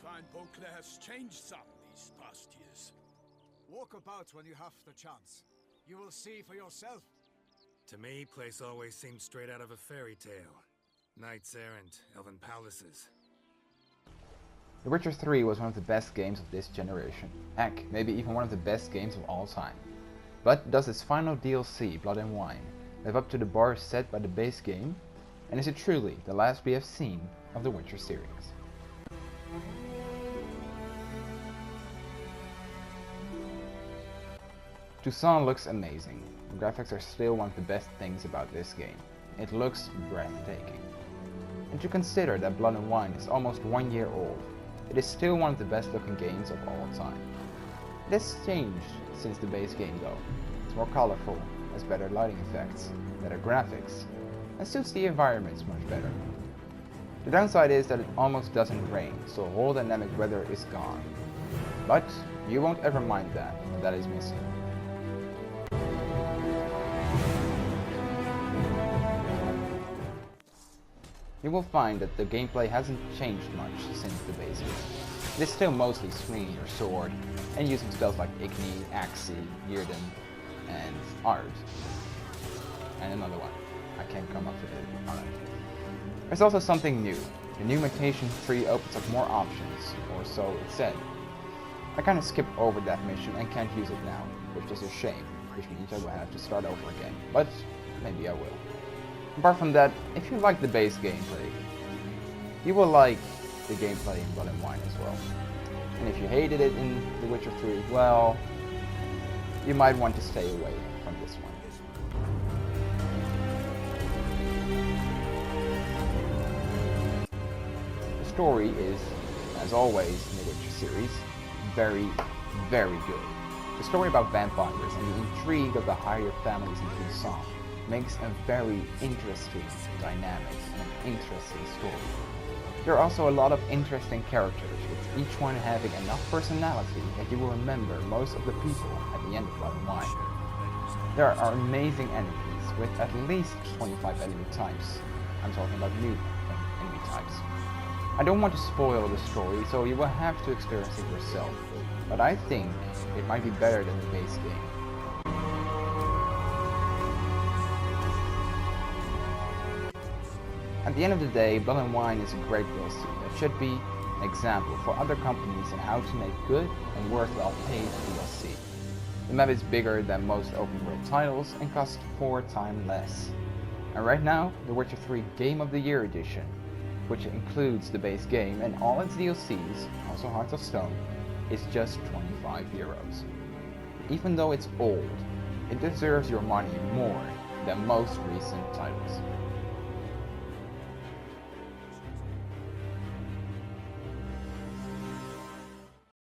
find Beauclair has changed some these past years. Walk about when you have the chance. You will see for yourself. To me, place always seemed straight out of a fairy tale. Knights errant, elven palaces. The Witcher 3 was one of the best games of this generation. Heck, maybe even one of the best games of all time. But does its final DLC, Blood and Wine, live up to the bar set by the base game? And is it truly the last we have seen of the Witcher series? Toussaint looks amazing. The graphics are still one of the best things about this game. It looks breathtaking. And to consider that Blood and Wine is almost 1 year old, it is still one of the best looking games of all time. It has changed since the base game though. It's more colorful, has better lighting effects, better graphics, and suits the environments much better. The downside is that it almost doesn't rain, so all dynamic weather is gone. But you won't ever mind that, and that is missing. You will find that the gameplay hasn't changed much since the base game. It is still mostly swinging your sword and using spells like Igni, Axii, Yrden, and Art. And another one. I can't come up with it on it. There's also something new. The new mutation tree opens up more options, or so it said. I kinda skipped over that mission and can't use it now, which is a shame, which means I will have to start over again, but maybe I will. Apart from that, if you like the base gameplay, you will like the gameplay in Blood and Wine as well. And if you hated it in The Witcher 3, well, you might want to stay away from this one. The story is, as always in the Witcher series, very, very good. The story about vampires and the intrigue of the higher families in Toussaint makes a very interesting dynamic and an interesting story. There are also a lot of interesting characters, with each one having enough personality that you will remember most of the people at the end of Blood and Wine. There are amazing enemies, with at least 25 enemy types. I'm talking about new enemy types. I don't want to spoil the story, so you will have to experience it yourself, but I think it might be better than the base game. At the end of the day, Blood and Wine is a great DLC that should be an example for other companies on how to make good and worthwhile paid DLC. The map is bigger than most open world titles and costs 4 times less. And right now, The Witcher 3 Game of the Year Edition, which includes the base game and all its DLCs, also Heart of Stone, is just €25. Even though it's old, it deserves your money more than most recent titles.